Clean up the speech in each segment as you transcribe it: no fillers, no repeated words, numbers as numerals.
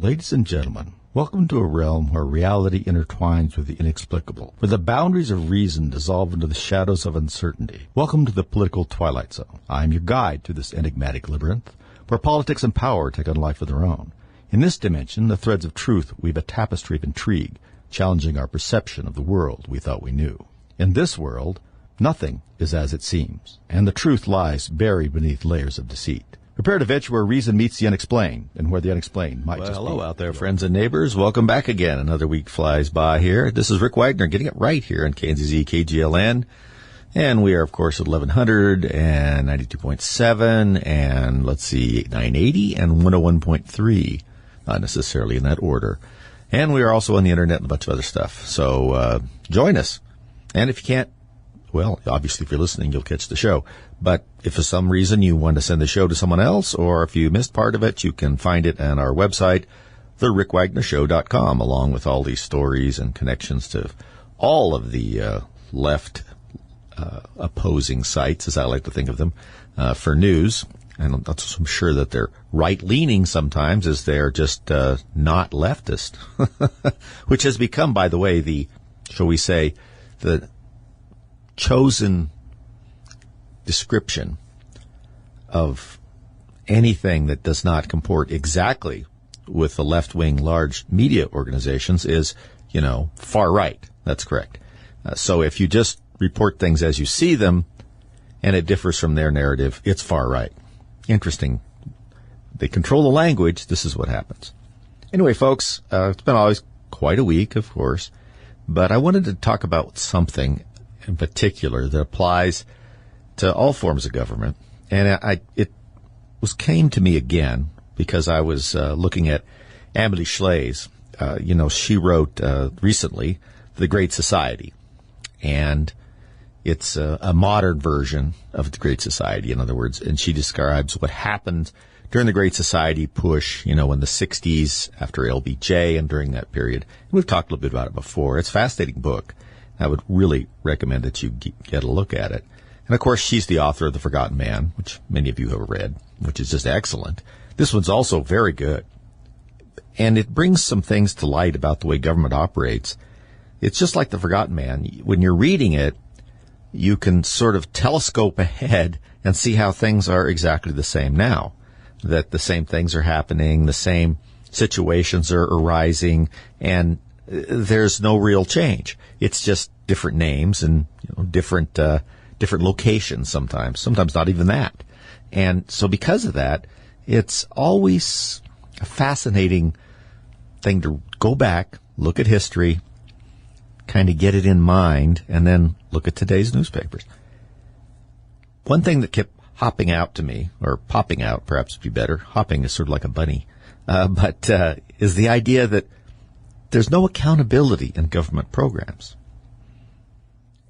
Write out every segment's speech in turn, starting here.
Ladies and gentlemen, welcome to a realm where reality intertwines with the inexplicable, where the boundaries of reason dissolve into the shadows of uncertainty. Welcome to the political twilight zone. I am your guide through this enigmatic labyrinth, where politics and power take on life of their own. In this dimension, the threads of truth weave a tapestry of intrigue, challenging our perception of the world we thought we knew. In this world, nothing is as it seems, and the truth lies buried beneath layers of deceit. Prepare to venture where reason meets the unexplained, and where the unexplained might just be. Hello out there, friends and neighbors. Welcome back again. Another week flies by here. This is Rick Wagner getting it right here on KNZZ KGLN. And we are, of course, at 1100 and 92.7 and, 980 and 101.3. Not necessarily in that order. And we are also on the internet and a bunch of other stuff. So join us. And if you can't, well, obviously, if you're listening, you'll catch the show. But if for some reason you want to send the show to someone else, or if you missed part of it, you can find it on our website, therickWagnerShow.com, along with all these stories and connections to all of the left opposing sites, as I like to think of them, for news. And I'm sure that they're right-leaning sometimes, as they're just not leftist, which has become, by the way, the, shall we say, the chosen description of anything that does not comport exactly with the left-wing large media organizations is, far right. That's correct. So if you just report things as you see them and it differs from their narrative, it's far right. Interesting. They control the language. This is what happens. Anyway, folks, it's been always quite a week, of course, but I wanted to talk about something in particular that applies to all forms of government. And it came to me again because I was looking at Amelie Schleys. She wrote recently The Great Society. And it's a modern version of The Great Society, in other words. And she describes what happened during the Great Society push, in the 60s after LBJ and during that period. And we've talked a little bit about it before. It's a fascinating book. I would really recommend that you get a look at it. And, of course, she's the author of The Forgotten Man, which many of you have read, which is just excellent. This one's also very good. And it brings some things to light about the way government operates. It's just like The Forgotten Man. When you're reading it, you can sort of telescope ahead and see how things are exactly the same now, that the same things are happening, the same situations are arising, and there's no real change. It's just different names and different locations sometimes not even that. And so because of that, it's always a fascinating thing to go back, look at history, kind of get it in mind, and then look at today's newspapers. One thing that kept hopping out to me, or popping out perhaps would be better, hopping is sort of like a bunny, but is the idea that there's no accountability in government programs.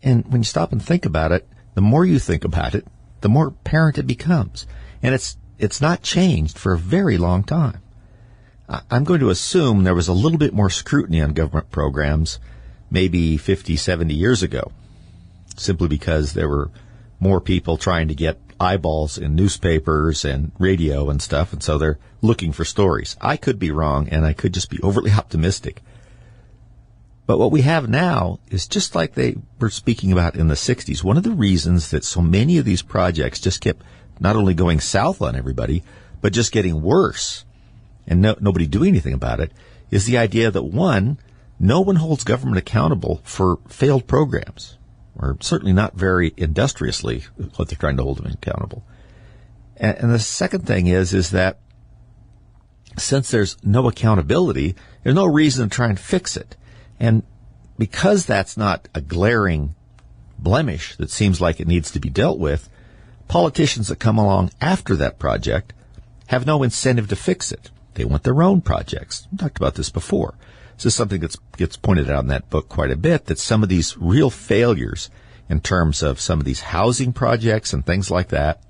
And when you stop and think about it, the more you think about it, the more apparent it becomes. And it's not changed for a very long time. I'm going to assume there was a little bit more scrutiny on government programs maybe 50, 70 years ago, simply because there were more people trying to get eyeballs in newspapers and radio and stuff, and so they're looking for stories. I could be wrong, and I could just be overly optimistic. But what we have now is just like they were speaking about in the 60s. One of the reasons that so many of these projects just kept not only going south on everybody, but just getting worse, and nobody doing anything about it, is the idea that, one, no one holds government accountable for failed programs, or certainly not very industriously what they're trying to hold them accountable. And the second thing is that since there's no accountability, there's no reason to try and fix it. And because that's not a glaring blemish that seems like it needs to be dealt with, politicians that come along after that project have no incentive to fix it. They want their own projects. We talked about this before. This is something that gets pointed out in that book quite a bit, that some of these real failures in terms of some of these housing projects and things like that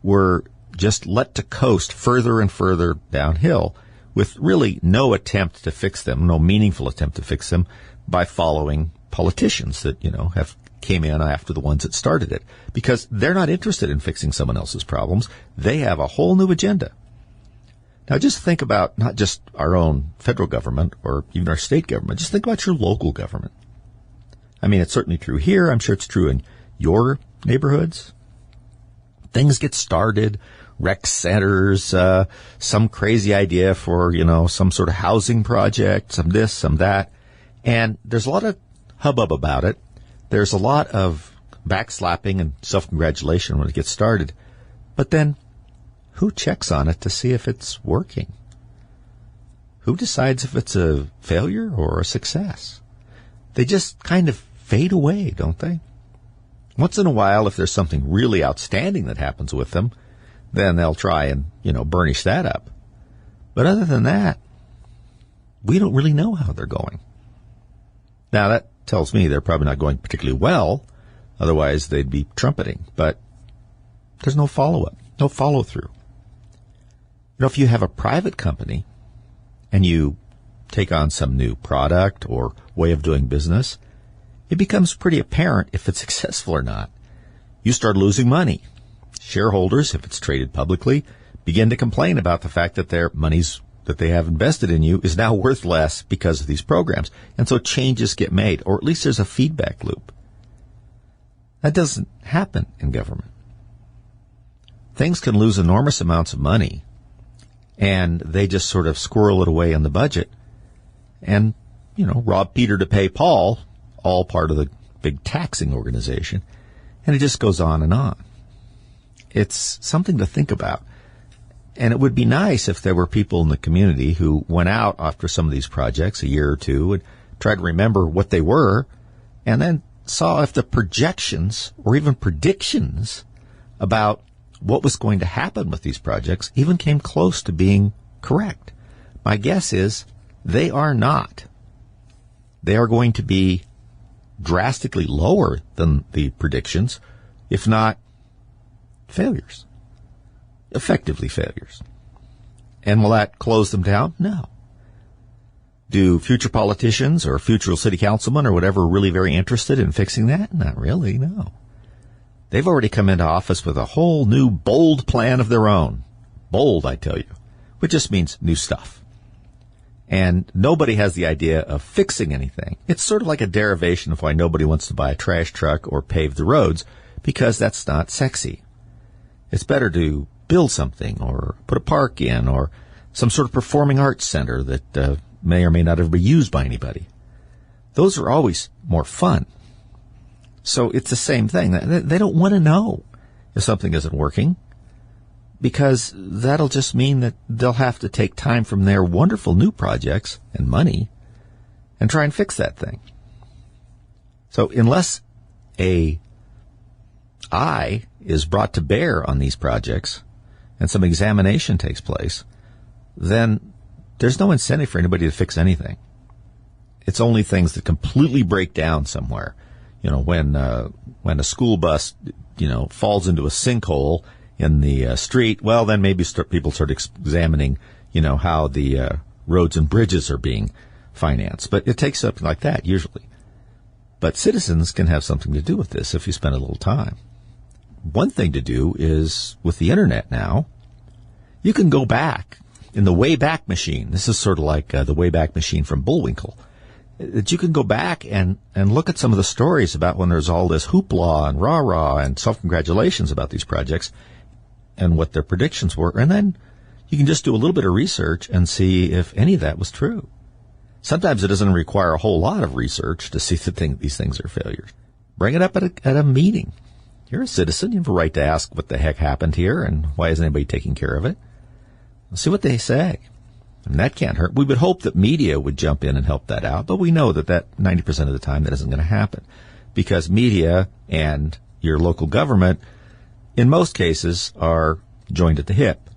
were just let to coast further and further downhill with really no attempt to fix them, no meaningful attempt to fix them by following politicians that, have came in after the ones that started it, because they're not interested in fixing someone else's problems. They have a whole new agenda. Now just think about not just our own federal government or even our state government. Just think about your local government. I mean, it's certainly true here. I'm sure it's true in your neighborhoods. Things get started, rec centers, some crazy idea for, some sort of housing project, some this, some that. And there's a lot of hubbub about it. There's a lot of backslapping and self-congratulation when it gets started. But then who checks on it to see if it's working? Who decides if it's a failure or a success? They just kind of fade away, don't they? Once in a while, if there's something really outstanding that happens with them, then they'll try and, burnish that up. But other than that, we don't really know how they're going. Now, that tells me they're probably not going particularly well. Otherwise, they'd be trumpeting. But there's no follow-up, no follow-through. If you have a private company and you take on some new product or way of doing business, it becomes pretty apparent if it's successful or not. You start losing money. Shareholders, if it's traded publicly, begin to complain about the fact that their monies that they have invested in you is now worth less because of these programs. And so changes get made, or at least there's a feedback loop. That doesn't happen in government. Things can lose enormous amounts of money, and they just sort of squirrel it away in the budget and, rob Peter to pay Paul, all part of the big taxing organization. And it just goes on and on. It's something to think about. And it would be nice if there were people in the community who went out after some of these projects a year or two and tried to remember what they were, and then saw if the projections or even predictions about what was going to happen with these projects even came close to being correct. My guess is they are not. They are going to be drastically lower than the predictions, if not failures, effectively failures. And will that close them down? No. Do future politicians or future city councilmen or whatever really very interested in fixing that? Not really, no. They've already come into office with a whole new bold plan of their own. Bold, I tell you, which just means new stuff. And nobody has the idea of fixing anything. It's sort of like a derivation of why nobody wants to buy a trash truck or pave the roads, because that's not sexy. It's better to build something or put a park in or some sort of performing arts center that may or may not ever be used by anybody. Those are always more fun. So it's the same thing. They don't want to know if something isn't working, because that'll just mean that they'll have to take time from their wonderful new projects and money and try and fix that thing. So unless a eye is brought to bear on these projects and some examination takes place, then there's no incentive for anybody to fix anything. It's only things that completely break down somewhere. When a school bus, falls into a sinkhole in the street, well, then maybe people start examining, how the roads and bridges are being financed. But it takes something like that usually. But citizens can have something to do with this if you spend a little time. One thing to do is, with the internet now, you can go back in the Wayback Machine. This is sort of like the Wayback Machine from Bullwinkle. That you can go back and look at some of the stories about when there's all this hoopla and rah-rah and self-congratulations about these projects and what their predictions were. And then you can just do a little bit of research and see if any of that was true. Sometimes it doesn't require a whole lot of research to see that these things are failures. Bring it up at a meeting. You're a citizen. You have a right to ask what the heck happened here and why isn't anybody taking care of it. See what they say. And that can't hurt. We would hope that media would jump in and help that out, but we know that 90% of the time that isn't going to happen, because media and your local government, in most cases, are joined at the hip.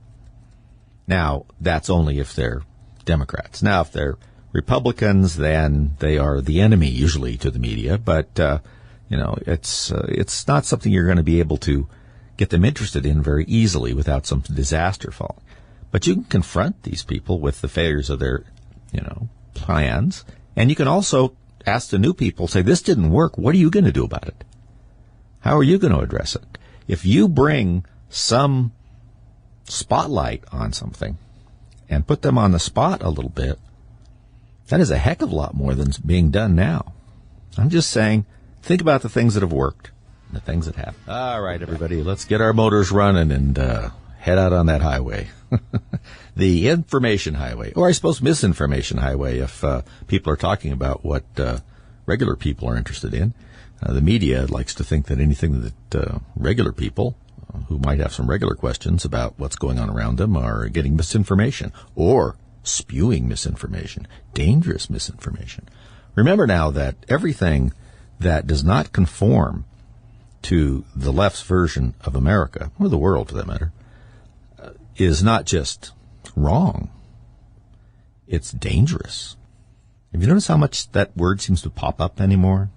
Now, that's only if they're Democrats. Now, if they're Republicans, then they are the enemy usually to the media, but it's not something you're going to be able to get them interested in very easily without some disaster falling. But you can confront these people with the failures of their, plans. And you can also ask the new people, say, this didn't work. What are you going to do about it? How are you going to address it? If you bring some spotlight on something and put them on the spot a little bit, that is a heck of a lot more than's being done now. I'm just saying, think about the things that have worked and the things that haven't. All right, everybody, let's get our motors running and head out on that highway. The information highway, or I suppose misinformation highway if people are talking about what regular people are interested in. The media likes to think that anything that regular people who might have some regular questions about what's going on around them are getting misinformation or spewing misinformation, dangerous misinformation. Remember now that everything that does not conform to the left's version of America, or the world for that matter, is not just wrong, it's dangerous. Have you noticed how much that word seems to pop up anymore?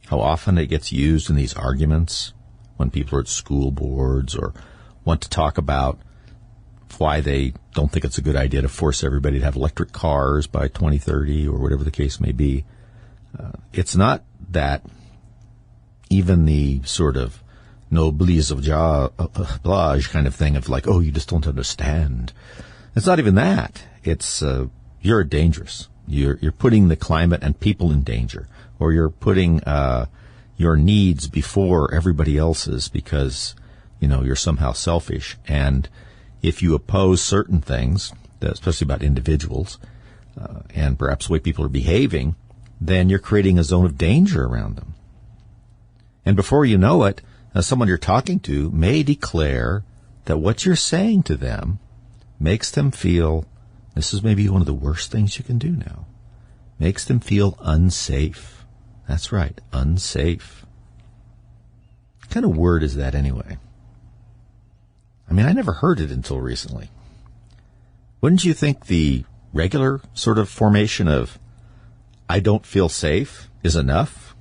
How often it gets used in these arguments when people are at school boards or want to talk about why they don't think it's a good idea to force everybody to have electric cars by 2030 or whatever the case may be. It's not that even the sort of noblesse oblige kind of thing of like, oh, you just don't understand. It's not even that. It's you're dangerous. You're putting the climate and people in danger, or you're putting your needs before everybody else's because, you're somehow selfish. And if you oppose certain things, especially about individuals, and perhaps the way people are behaving, then you're creating a zone of danger around them. And before you know it, someone you're talking to may declare that what you're saying to them makes them feel, this is maybe one of the worst things you can do now, makes them feel unsafe. That's right, unsafe. What kind of word is that anyway? I mean, I never heard it until recently. Wouldn't you think the regular sort of formation of I don't feel safe is enough?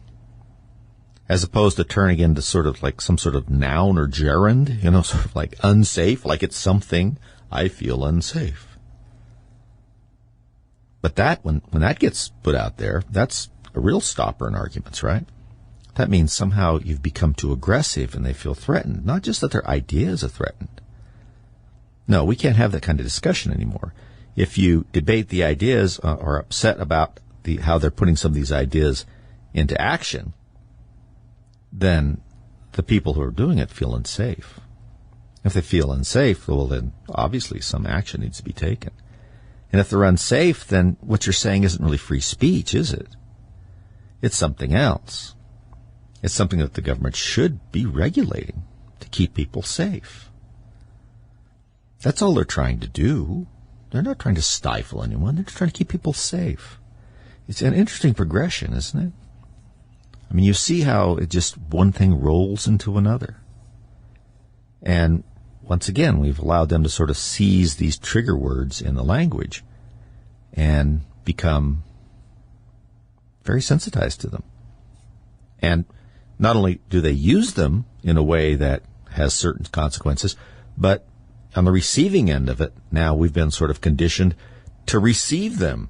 As opposed to turning into sort of like some sort of noun or gerund, sort of like unsafe, like it's something, I feel unsafe. But that, when that gets put out there, that's a real stopper in arguments, right? That means somehow you've become too aggressive and they feel threatened. Not just that their ideas are threatened. No, we can't have that kind of discussion anymore. If you debate the ideas or are upset about how they're putting some of these ideas into action, then the people who are doing it feel unsafe. If they feel unsafe, well, then obviously some action needs to be taken. And if they're unsafe, then what you're saying isn't really free speech, is it? It's something else. It's something that the government should be regulating to keep people safe. That's all they're trying to do. They're not trying to stifle anyone. They're just trying to keep people safe. It's an interesting progression, isn't it? I mean, you see how it just one thing rolls into another. And once again, we've allowed them to sort of seize these trigger words in the language and become very sensitized to them. And not only do they use them in a way that has certain consequences, but on the receiving end of it, now we've been sort of conditioned to receive them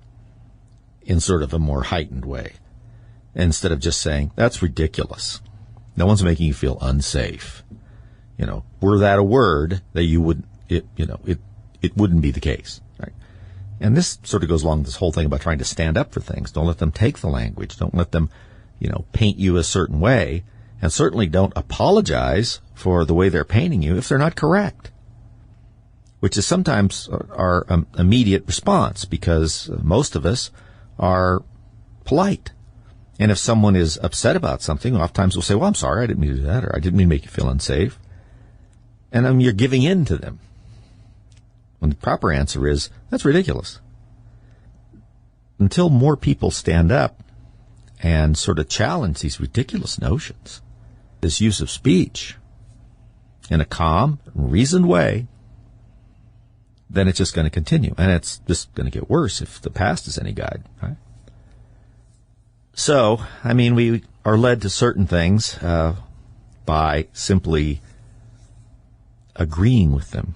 in sort of a more heightened way. Instead of just saying, that's ridiculous. No one's making you feel unsafe. Were that a word that you would, it wouldn't be the case. Right? And this sort of goes along with this whole thing about trying to stand up for things. Don't let them take the language. Don't let them, paint you a certain way. And certainly don't apologize for the way they're painting you if they're not correct. Which is sometimes our immediate response, because most of us are polite. And if someone is upset about something, oftentimes we'll say, well, I'm sorry, I didn't mean to do that, or I didn't mean to make you feel unsafe. And you're giving in to them. When the proper answer is, that's ridiculous. Until more people stand up and sort of challenge these ridiculous notions, this use of speech in a calm, reasoned way, then it's just going to continue. And it's just going to get worse if the past is any guide, right? So, I mean, we are led to certain things by simply agreeing with them,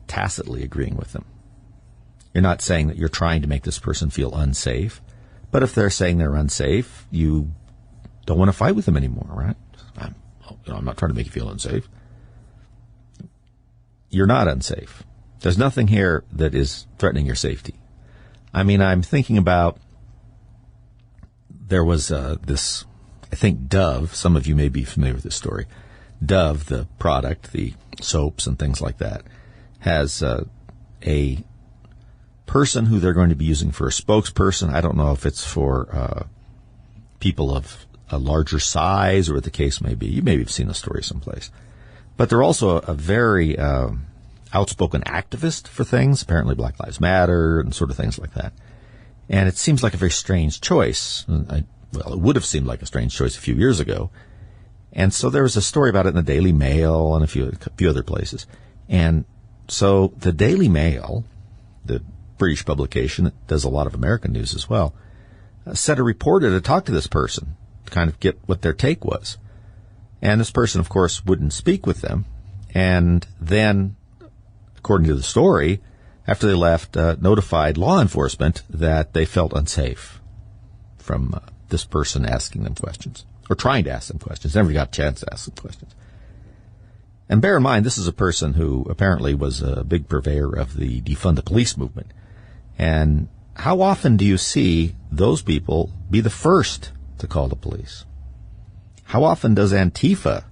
tacitly agreeing with them. You're not saying that you're trying to make this person feel unsafe, but if they're saying they're unsafe, you don't want to fight with them anymore, right? I'm not trying to make you feel unsafe. You're not unsafe. There's nothing here that is threatening your safety. I mean, I'm thinking about, there was this, I think Dove, some of you may be familiar with this story. Dove, the product, the soaps and things like that, has a person who they're going to be using for a spokesperson. I don't know if it's for people of a larger size or what the case may be. You maybe have seen the story someplace. But they're also a very outspoken activist for things, apparently Black Lives Matter and sort of things like that. And it seems like a very strange choice. It would have seemed like a strange choice a few years ago. And so there was a story about it in the Daily Mail and a few other places. And so the Daily Mail, the British publication that does a lot of American news as well, sent a reporter to talk to this person to kind of get what their take was. And this person, of course, wouldn't speak with them. And then, according to the story, after they left, notified law enforcement that they felt unsafe from this person asking them questions, or trying to ask them questions. Never got a chance to ask them questions. And bear in mind, this is a person who apparently was a big purveyor of the defund the police movement. And how often do you see those people be the first to call the police? How often does Antifa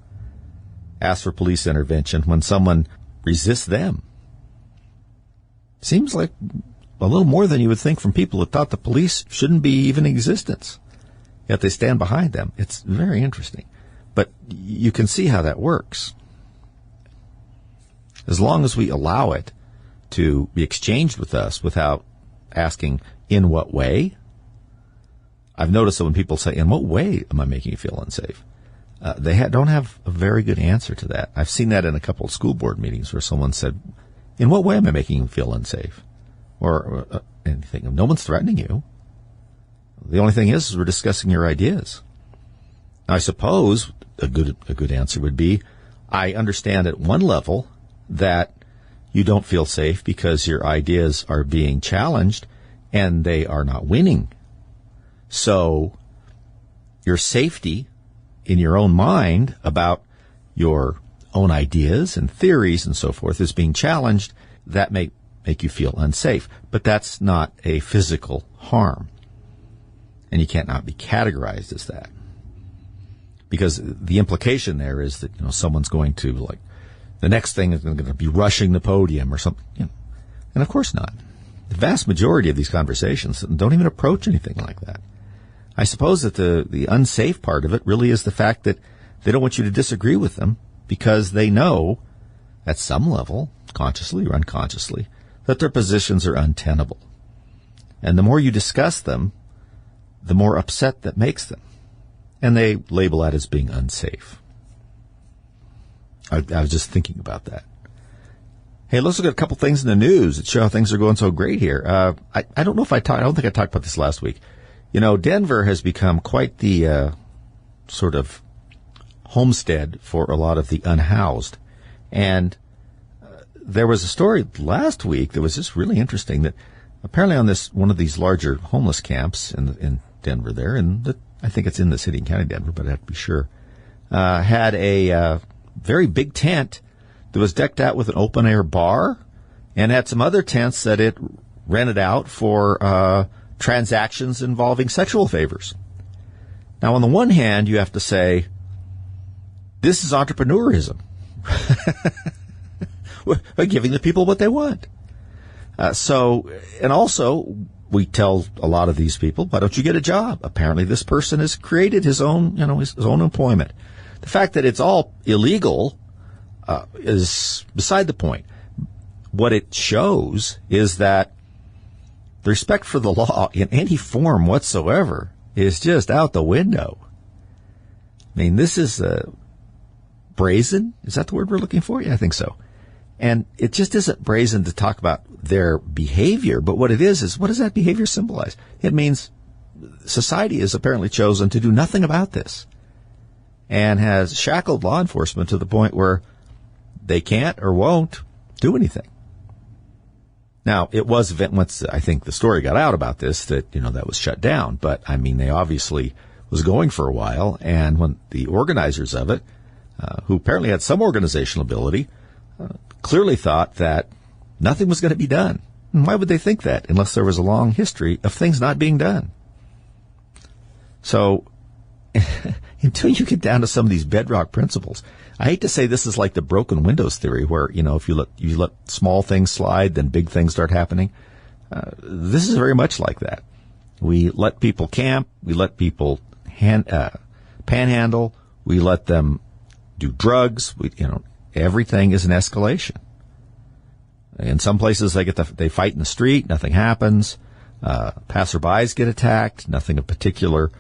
ask for police intervention when someone resists them? Seems like a little more than you would think from people who thought the police shouldn't be even in existence, yet they stand behind them. It's very interesting. But you can see how that works. As long as we allow it to be exchanged with us without asking, in what way? I've noticed that when people say, in what way am I making you feel unsafe? They don't have a very good answer to that. I've seen that in a couple of school board meetings where someone said, in what way am I making you feel unsafe? Or anything. No one's threatening you. The only thing is we're discussing your ideas. Now, I suppose a good answer would be, I understand at one level that you don't feel safe because your ideas are being challenged and they are not winning. So your safety in your own mind about your own ideas and theories and so forth is being challenged. That may make you feel unsafe, but that's not a physical harm. And you can't not be categorized as that. Because the implication there is that, someone's going to, like, the next thing is going to be rushing the podium or something. And of course not. The vast majority of these conversations don't even approach anything like that. I suppose that the unsafe part of it really is the fact that they don't want you to disagree with them because they know at some level, consciously or unconsciously, that their positions are untenable. And the more you discuss them, the more upset that makes them. And they label that as being unsafe. I was just thinking about that. Hey, let's look at a couple things in the news that show how things are going so great here. I don't know if I don't think I talked about this last week. Denver has become quite the sort of homestead for a lot of the unhoused. And there was a story last week that was just really interesting that apparently on one of these larger homeless camps in Denver there, and I think it's in the city and county of Denver, but I have to be sure, had a very big tent that was decked out with an open-air bar and had some other tents that it rented out for transactions involving sexual favors. Now, on the one hand, you have to say, this is entrepreneurism. We're giving the people what they want. And also, we tell a lot of these people, why don't you get a job? Apparently, this person has created his own, his own employment. The fact that it's all illegal is beside the point. What it shows is that the respect for the law in any form whatsoever is just out the window. I mean, this is brazen. Is that the word we're looking for? Yeah, I think so. And it just isn't brazen to talk about their behavior, but what it is what does that behavior symbolize? It means society has apparently chosen to do nothing about this and has shackled law enforcement to the point where they can't or won't do anything. Now, it was once I think the story got out about this that, that was shut down. But, I mean, they obviously was going for a while. And when the organizers of it, who apparently had some organizational ability, clearly thought that nothing was going to be done. And why would they think that unless there was a long history of things not being done? So until you get down to some of these bedrock principles, I hate to say this is like the broken windows theory where, if you let small things slide, then big things start happening. This is very much like that. We let people camp. We let people panhandle. We let them do drugs. Everything is an escalation. In some places, they fight in the street. Nothing happens. Passerbys get attacked. Nothing of particular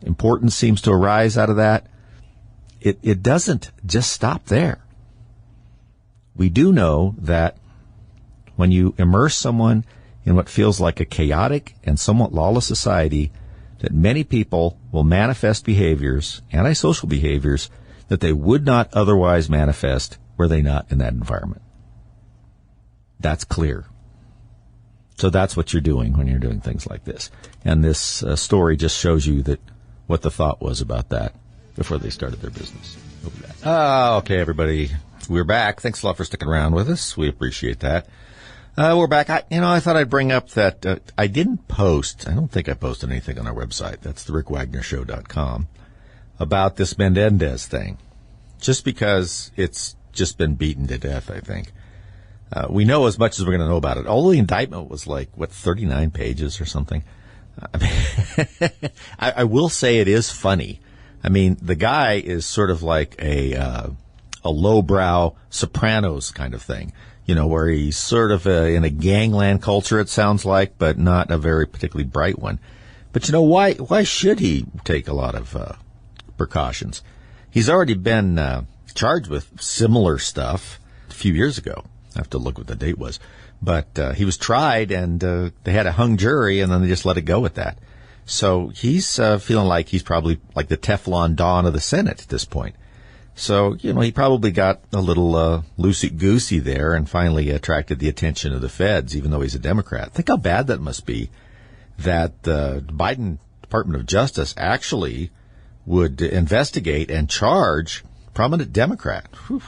importance seems to arise out of that. It doesn't just stop there. We do know that when you immerse someone in what feels like a chaotic and somewhat lawless society, that many people will manifest behaviors, antisocial behaviors, that they would not otherwise manifest were they not in that environment. That's clear. So that's what you're doing when you're doing things like this. And this story just shows you that what the thought was about that before they started their business. We'll be back. Okay, everybody. We're back. Thanks a lot for sticking around with us. We appreciate that. We're back. I thought I'd bring up that I didn't post. I don't think I posted anything on our website. That's the RickWagnerShow.com about this Menendez thing, just because it's just been beaten to death, I think. We know as much as we're going to know about it. Although the indictment was 39 pages or something. I will say it is funny. I mean, the guy is sort of like a lowbrow Sopranos kind of thing, where he's sort of in a gangland culture, it sounds like, but not a very particularly bright one. But why should he take a lot of precautions? He's already been charged with similar stuff a few years ago. I have to look what the date was. But he was tried, and they had a hung jury, and then they just let it go at that. So he's feeling like he's probably like the Teflon Don of the Senate at this point. So, he probably got a little loosey-goosey there and finally attracted the attention of the feds, even though he's a Democrat. Think how bad that must be, that the Biden Department of Justice actually would investigate and charge prominent Democrat. Whew.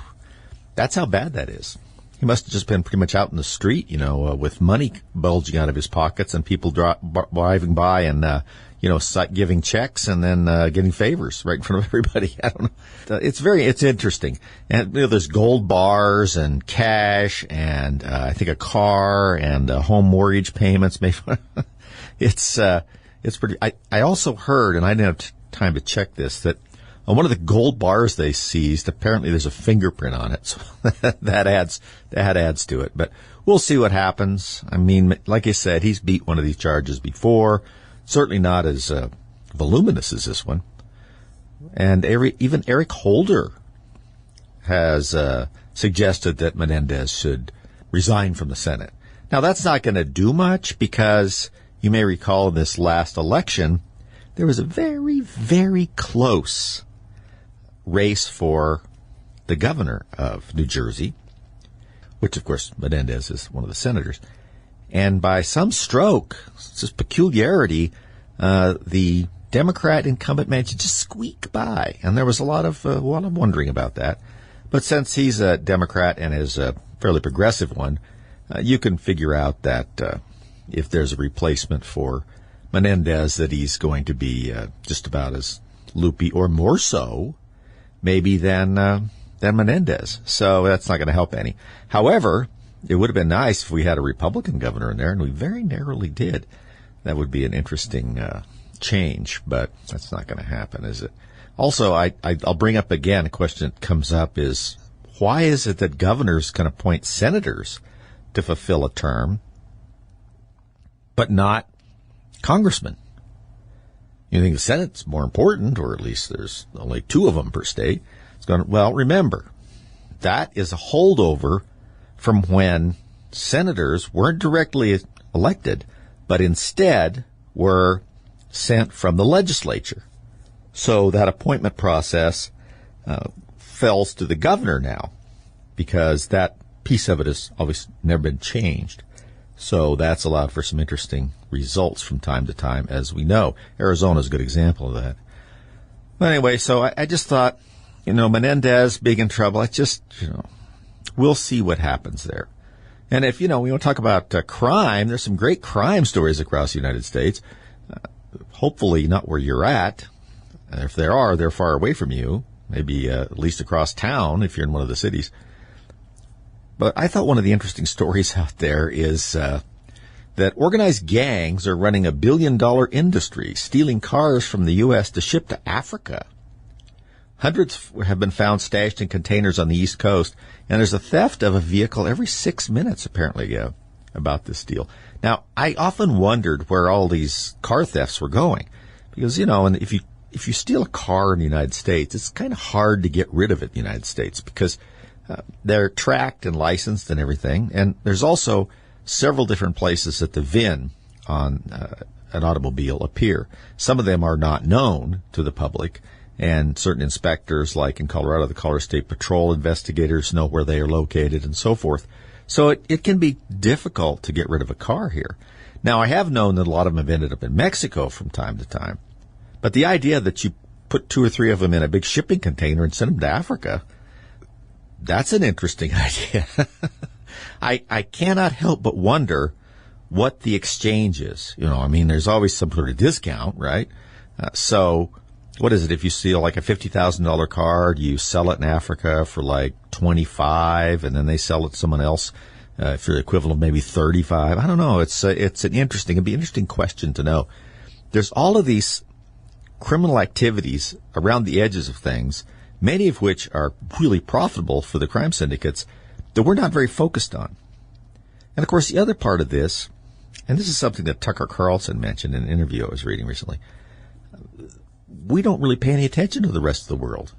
That's how bad that is. He must have just been pretty much out in the street, with money bulging out of his pockets and people driving by and, giving checks and then getting favors right in front of everybody. I don't know. It's interesting. And, there's gold bars and cash and I think a car and home mortgage payments. It's pretty. I also heard, and I didn't have time to check this, that on one of the gold bars they seized, apparently there's a fingerprint on it, so that adds to it. But we'll see what happens. I mean, like I said, he's beat one of these charges before. Certainly not as voluminous as this one. And even Eric Holder has suggested that Menendez should resign from the Senate. Now, that's not going to do much because you may recall in this last election, there was a very, very close race for the governor of New Jersey, which, of course, Menendez is one of the senators. And by some stroke, it's this peculiarity, the Democrat incumbent managed to just squeak by. And there was a lot of wondering about that. But since he's a Democrat and is a fairly progressive one, you can figure out that if there's a replacement for Menendez, that he's going to be just about as loopy or more so, maybe, than Menendez. So that's not going to help any. However, it would have been nice if we had a Republican governor in there, and we very narrowly did. That would be an interesting change, but that's not going to happen, is it? Also, I'll bring up again a question that comes up is, why is it that governors can appoint senators to fulfill a term, but not congressmen? You think the Senate's more important, or at least there's only 2 of them per state. Well, remember, that is a holdover from when senators weren't directly elected, but instead were sent from the legislature. So that appointment process falls to the governor now, because that piece of it has always never been changed. So that's allowed for some interesting results from time to time, as we know. Arizona is a good example of that. But anyway, so I just thought, Menendez, big in trouble. We'll see what happens there. And if, we want to talk about crime, there's some great crime stories across the United States. Hopefully not where you're at. If there are, they're far away from you. Maybe at least across town if you're in one of the cities. But I thought one of the interesting stories out there is that organized gangs are running $1 billion industry, stealing cars from the U.S. to ship to Africa. Hundreds have been found stashed in containers on the East Coast, and there's a theft of a vehicle every 6 minutes, apparently, about this deal. Now, I often wondered where all these car thefts were going, because, and if you steal a car in the United States, it's kind of hard to get rid of it in the United States because they're tracked and licensed and everything, and there's also several different places that the VIN on an automobile appear. Some of them are not known to the public, and certain inspectors, like in Colorado, the Colorado State Patrol investigators know where they are located and so forth. So it can be difficult to get rid of a car here. Now, I have known that a lot of them have ended up in Mexico from time to time. But the idea that you put 2 or 3 of them in a big shipping container and send them to Africa, that's an interesting idea. I cannot help but wonder what the exchange is. There's always some sort of discount, right? So what is it? If you steal like a $50,000 car, you sell it in Africa for like 25, and then they sell it to someone else for the equivalent of maybe 35. I don't know. It'd be an interesting question to know. There's all of these criminal activities around the edges of things, many of which are really profitable for the crime syndicates that we're not very focused on. And of course, the other part of this, and this is something that Tucker Carlson mentioned in an interview I was reading recently, we don't really pay any attention to the rest of the world.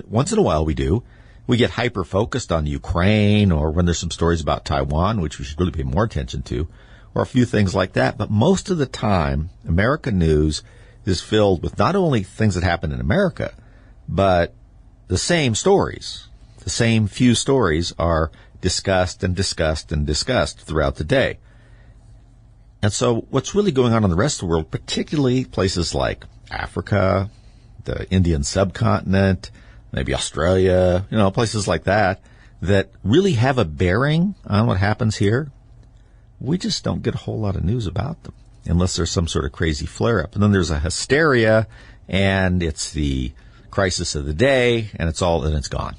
Once in a while we do. We get hyper-focused on Ukraine, or when there's some stories about Taiwan, which we should really pay more attention to, or a few things like that. But most of the time, American news is filled with not only things that happen in America, but the same stories. The same few stories are discussed and discussed and discussed throughout the day. And so what's really going on in the rest of the world, particularly places like Africa, the Indian subcontinent, maybe Australia, places like that really have a bearing on what happens here, we just don't get a whole lot of news about them unless there's some sort of crazy flare-up. And then there's a hysteria, and it's the crisis of the day, and it's gone.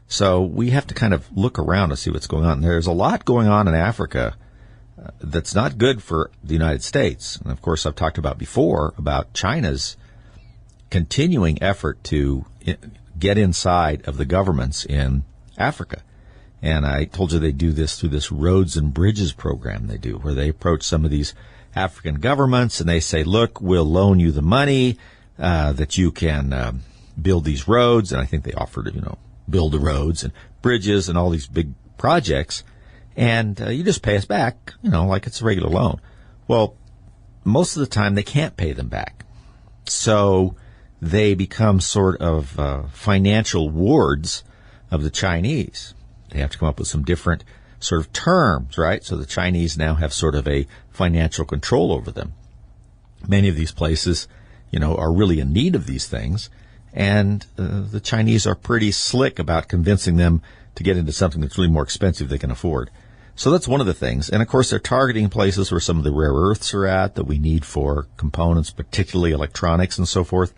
So we have to kind of look around to see what's going on. There's a lot going on in Africa that's not good for the United States. And of course, I've talked about before about China's continuing effort to get inside of the governments in Africa. And I told you they do this through this roads and bridges program they do, where they approach some of these African governments and they say, look, we'll loan you the money that you can build these roads. And I think they offer to, build the roads and bridges and all these big projects. And you just pay us back, like it's a regular loan. Well, most of the time they can't pay them back. So they become sort of financial wards of the Chinese. They have to come up with some different sort of terms, right? So the Chinese now have sort of a financial control over them. Many of these places, are really in need of these things. And the Chinese are pretty slick about convincing them to get into something that's really more expensive they can afford. So that's one of the things. And of course, they're targeting places where some of the rare earths are at that we need for components, particularly electronics and so forth.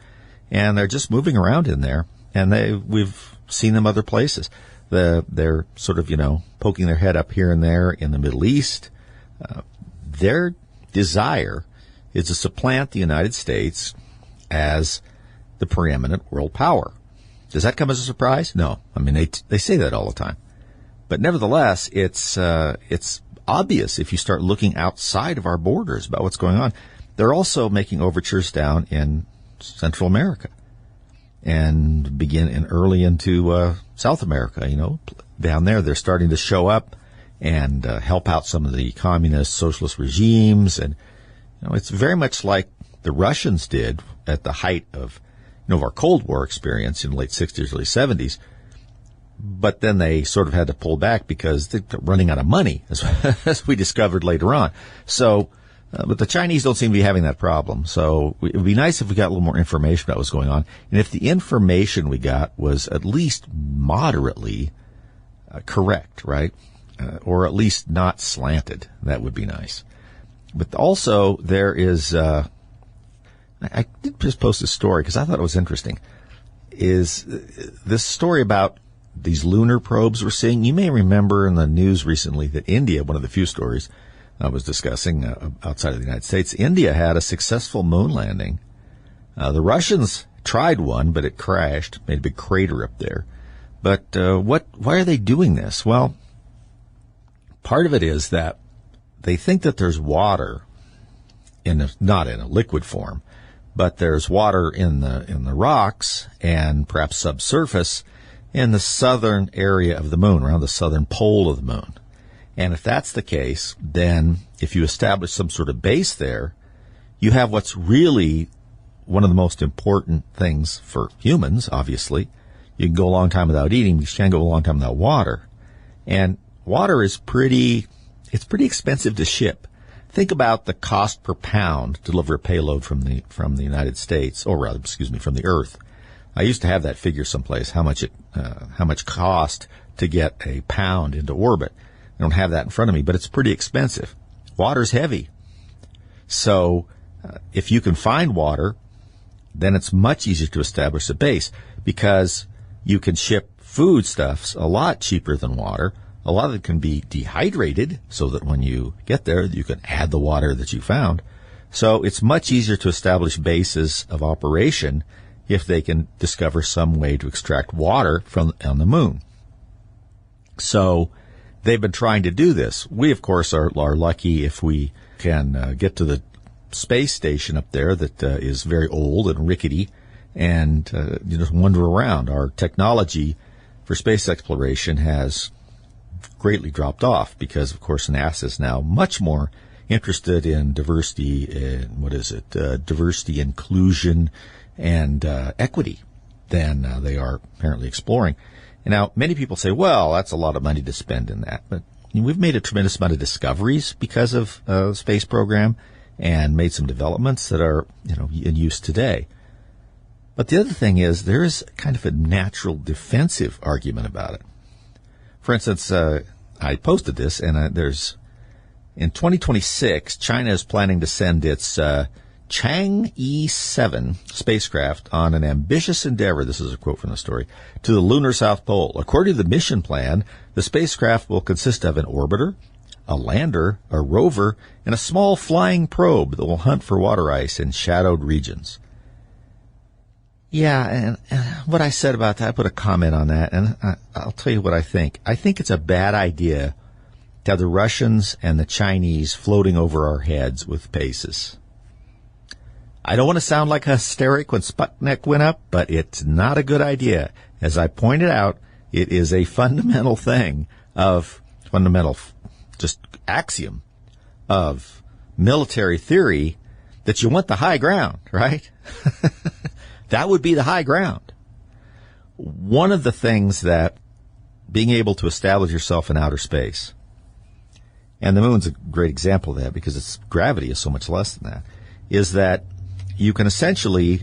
And they're just moving around in there. And we've seen them other places. They're sort of, poking their head up here and there in the Middle East. Their desire is to supplant the United States as the preeminent world power. Does that come as a surprise? No. They say that all the time. But nevertheless, it's obvious if you start looking outside of our borders about what's going on. They're also making overtures down in Central America and early into South America. Down there, they're starting to show up and help out some of the communist socialist regimes. And it's very much like the Russians did at the height of our Cold War experience in the late 60s, early 70s. But then they sort of had to pull back because they're running out of money, as we discovered later on. So, but the Chinese don't seem to be having that problem. So it would be nice if we got a little more information about what's going on. And if the information we got was at least moderately correct, right? or at least not slanted. That would be nice. But also there is, I did just post a story because I thought it was interesting, is this story about these lunar probes we're seeing. You may remember in the news recently that India, one of the few stories I was discussing outside of the United States, India had a successful moon landing. The Russians tried one, but it crashed, made a big crater up there. But why are they doing this? Well, part of it is that they think that there's water not in a liquid form, but there's water in the rocks and perhaps subsurface in the southern area of the moon, around the southern pole of the moon. And if that's the case, then if you establish some sort of base there, you have what's really one of the most important things for humans, obviously. You can go a long time without eating, but you can't go a long time without water. And water is pretty expensive to ship. Think about the cost per pound to deliver a payload from the United States, or rather, from the Earth. I used to have that figure someplace, how much cost to get a pound into orbit. I don't have that in front of me, but it's pretty expensive. Water's heavy. So if you can find water, then it's much easier to establish a base because you can ship foodstuffs a lot cheaper than water. A lot of it can be dehydrated so that when you get there, you can add the water that you found. So it's much easier to establish bases of operation if they can discover some way to extract water on the moon. So they've been trying to do this. We, of course, are lucky if we can get to the space station up there that is very old and rickety and just wander around. Our technology for space exploration has greatly dropped off because, of course, NASA is now much more interested in diversity and diversity, inclusion, and equity than they are apparently exploring. And now, many people say, well, that's a lot of money to spend in that. But we've made a tremendous amount of discoveries because of the space program and made some developments that are in use today. But the other thing is there is kind of a natural defensive argument about it. For instance, I posted this, and in 2026, China is planning to send its Chang'e 7 spacecraft on an ambitious endeavor, this is a quote from the story, to the lunar South Pole. According to the mission plan, the spacecraft will consist of an orbiter, a lander, a rover, and a small flying probe that will hunt for water ice in shadowed regions. Yeah, and what I said about that, I put a comment on that, and I'll tell you what I think. I think it's a bad idea to have the Russians and the Chinese floating over our heads with bases. I don't want to sound like a hysteric when Sputnik went up, but it's not a good idea. As I pointed out, it is a fundamental just axiom of military theory that you want the high ground, right? That would be the high ground. One of the things that being able to establish yourself in outer space, and the moon's a great example of that because its gravity is so much less than that, is that you can essentially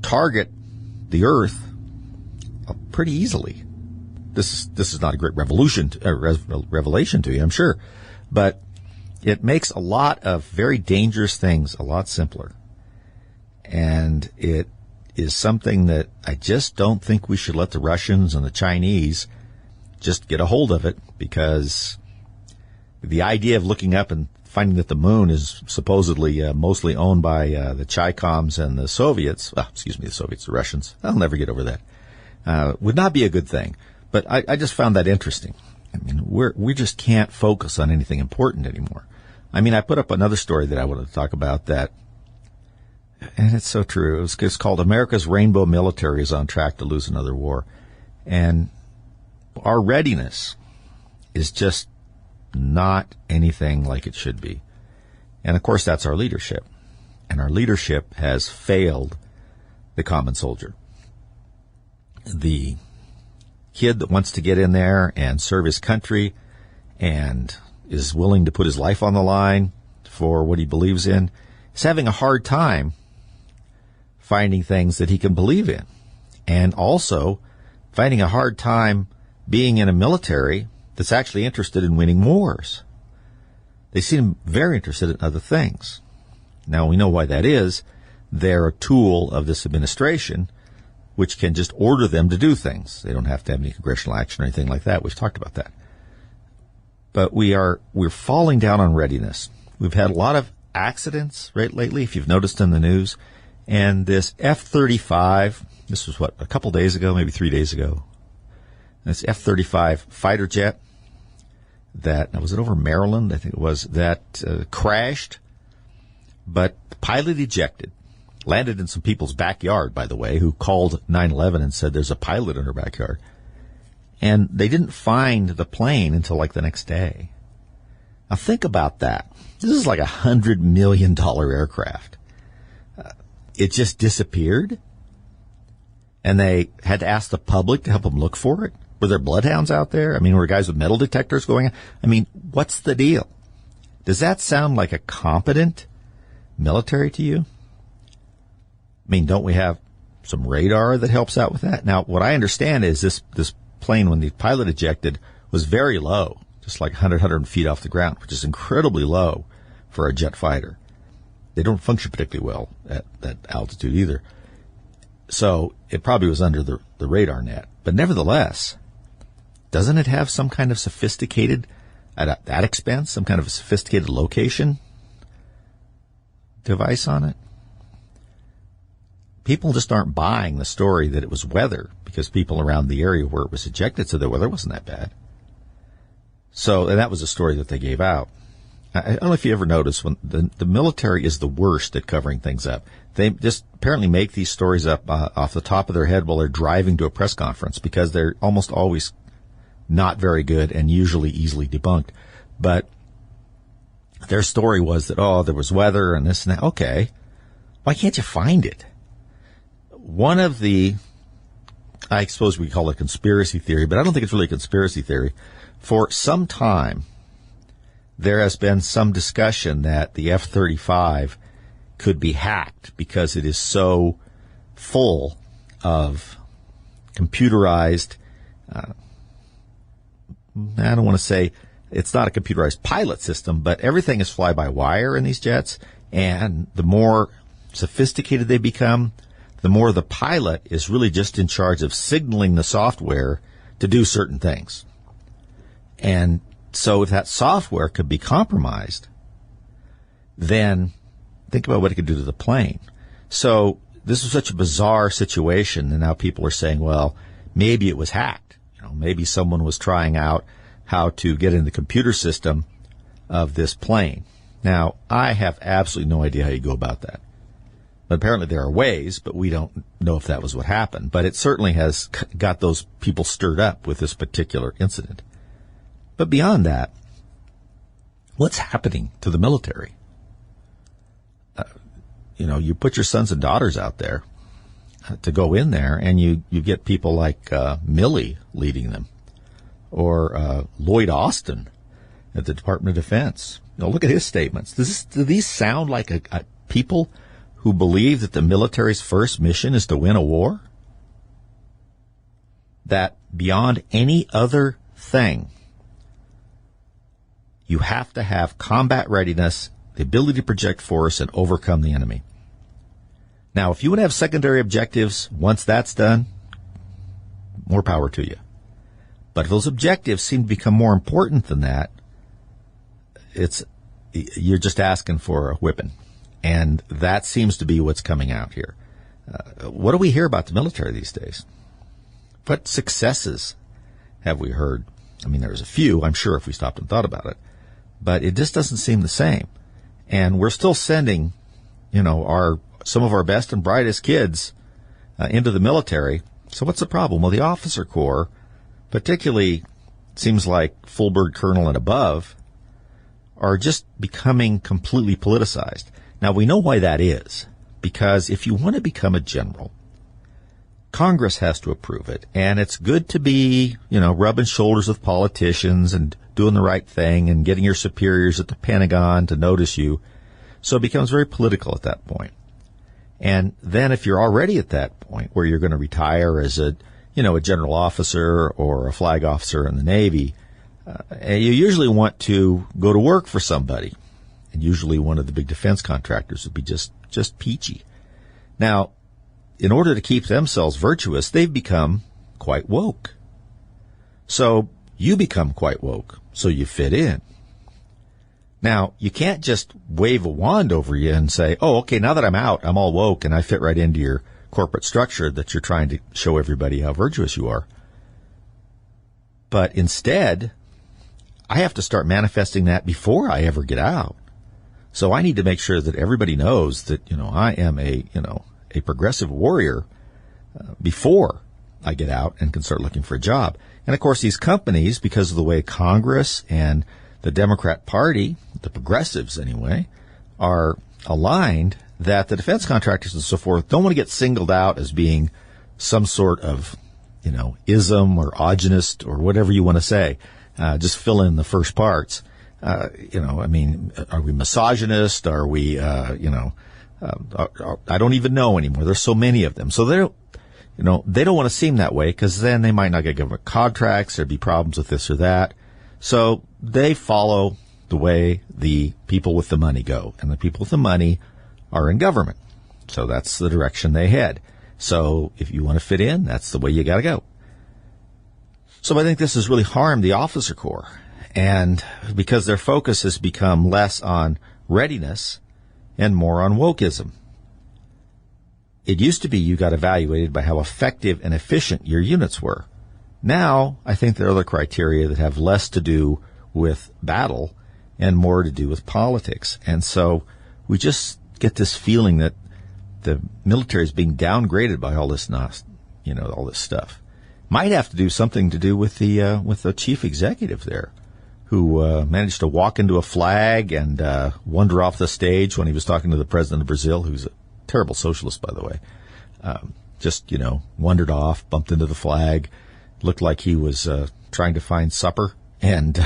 target the Earth pretty easily. This is not a great revelation to you, I'm sure, but it makes a lot of very dangerous things a lot simpler. And it is something that I just don't think we should let the Russians and the Chinese just get a hold of it, because the idea of looking up and finding that the moon is supposedly mostly owned by the Chi-Coms and the Soviets, the Russians, I'll never get over that, would not be a good thing. But I just found that interesting. I mean, we just can't focus on anything important anymore. I mean, I put up another story that I wanted to talk about that, and it's so true. It's called America's Rainbow Military is on track to lose another war. And our readiness is just not anything like it should be. And of course, that's our leadership. And our leadership has failed the common soldier. The kid that wants to get in there and serve his country and is willing to put his life on the line for what he believes in is having a hard time finding things that he can believe in, and also finding a hard time being in a military that's actually interested in winning wars. They seem very interested in other things. Now, we know why that is. They're a tool of this administration, which can just order them to do things. They don't have to have any congressional action or anything like that. We've talked about that. But we're falling down on readiness. We've had a lot of accidents right lately, if you've noticed in the news. And this F-35, this was a couple days ago, maybe 3 days ago. This F-35 fighter jet was it over Maryland? I think it was, that crashed, but the pilot ejected. Landed in some people's backyard, by the way, who called 911 and said there's a pilot in her backyard. And they didn't find the plane until like the next day. Now think about that. This is like $100 million aircraft. It just disappeared. And they had to ask the public to help them look for it. Were there bloodhounds out there? I mean, were guys with metal detectors going on? I mean, what's the deal? Does that sound like a competent military to you? I mean, don't we have some radar that helps out with that? Now, what I understand is this plane, when the pilot ejected, was very low, just like 100 feet off the ground, which is incredibly low for a jet fighter. They don't function particularly well at that altitude either. So it probably was under the radar net. But nevertheless, doesn't it have some kind of sophisticated, at that expense, some kind of a sophisticated location device on it? People just aren't buying the story that it was weather, because people around the area where it was ejected said the weather wasn't that bad. So, and that was a story that they gave out. I don't know if you ever noticed, when the military is the worst at covering things up. They just apparently make these stories up off the top of their head while they're driving to a press conference, because they're almost always not very good and usually easily debunked. But their story was that, there was weather and this and that. Okay. Why can't you find it? One of the, I suppose we call it conspiracy theory, but I don't think it's really a conspiracy theory. For some time, there has been some discussion that the F-35 could be hacked because it is so full of computerized, I don't want to say it's not a computerized pilot system, but everything is fly-by-wire in these jets, and the more sophisticated they become, the more the pilot is really just in charge of signaling the software to do certain things. And so if that software could be compromised, then think about what it could do to the plane. So this is such a bizarre situation, and now people are saying, well, maybe it was hacked. Maybe someone was trying out how to get in the computer system of this plane. Now, I have absolutely no idea how you go about that. But apparently there are ways, but we don't know if that was what happened. But it certainly has got those people stirred up with this particular incident. But beyond that, what's happening to the military? You put your sons and daughters out there to go in there, and you get people like Milley leading them, or Lloyd Austin at the Department of Defense. Look at his statements. Do these sound like a people who believe that the military's first mission is to win a war? That beyond any other thing, you have to have combat readiness, the ability to project force, and overcome the enemy. Now, if you want to have secondary objectives, once that's done, more power to you. But if those objectives seem to become more important than that, you're just asking for a whipping. And that seems to be what's coming out here. What do we hear about the military these days? What successes have we heard? I mean, there's a few, I'm sure, if we stopped and thought about it. But it just doesn't seem the same. And we're still sending, some of our best and brightest kids into the military. So what's the problem? Well, the officer corps, particularly seems like full bird colonel and above, are just becoming completely politicized. Now, we know why that is, because if you want to become a general, Congress has to approve it, and it's good to be, rubbing shoulders with politicians and doing the right thing and getting your superiors at the Pentagon to notice you. So it becomes very political at that point. And then if you're already at that point where you're going to retire as a general officer or a flag officer in the Navy, And you usually want to go to work for somebody. And usually one of the big defense contractors would be just peachy. Now, in order to keep themselves virtuous, they've become quite woke. So you become quite woke, so you fit in. Now, you can't just wave a wand over you and say, oh, okay, now that I'm out, I'm all woke and I fit right into your corporate structure that you're trying to show everybody how virtuous you are. But instead, I have to start manifesting that before I ever get out. So I need to make sure that everybody knows that, I am a progressive warrior before I get out and can start looking for a job. And of course, these companies, because of the way Congress and the Democrat Party, the progressives anyway, are aligned, that the defense contractors and so forth don't want to get singled out as being some sort of, ism or ogynist or whatever you want to say. Just fill in the first parts. Are we misogynist? Are we, I don't even know anymore. There's so many of them. So they don't want to seem that way because then they might not get government contracts. There'd be problems with this or that. So they follow the way the people with the money go. And the people with the money are in government. So that's the direction they head. So if you want to fit in, that's the way you got to go. So I think this has really harmed the officer corps. And because their focus has become less on readiness and more on wokeism. It used to be you got evaluated by how effective and efficient your units were. Now, I think there are other criteria that have less to do with battle and more to do with politics. And so we just get this feeling that the military is being downgraded by all this, all this stuff. Might have to do something to do with the chief executive there, who managed to walk into a flag and wander off the stage when he was talking to the president of Brazil, who's a terrible socialist, by the way. Wandered off, bumped into the flag, looked like he was trying to find supper. And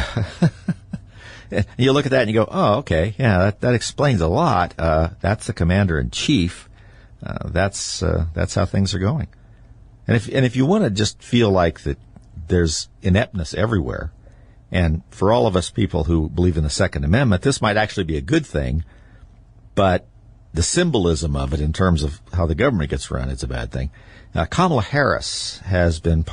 you look at that and you go, oh, okay, yeah, that explains a lot. That's the commander-in-chief. That's how things are going. And if you want to just feel like that there's ineptness everywhere, and for all of us people who believe in the Second Amendment, this might actually be a good thing, but the symbolism of it in terms of how the government gets run is a bad thing. Kamala Harris has been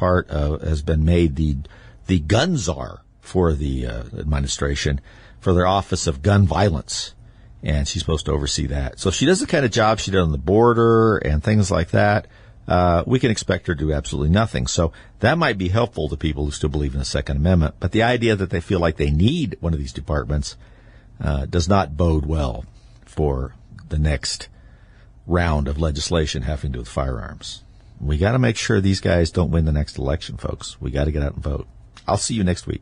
made the gun czar for the administration for their Office of Gun Violence, and she's supposed to oversee that. So if she does the kind of job she did on the border and things like that, we can expect her to do absolutely nothing. So that might be helpful to people who still believe in the Second Amendment. But the idea that they feel like they need one of these departments does not bode well for the next round of legislation having to do with firearms. We got to make sure these guys don't win the next election, folks. We got to get out and vote. I'll see you next week.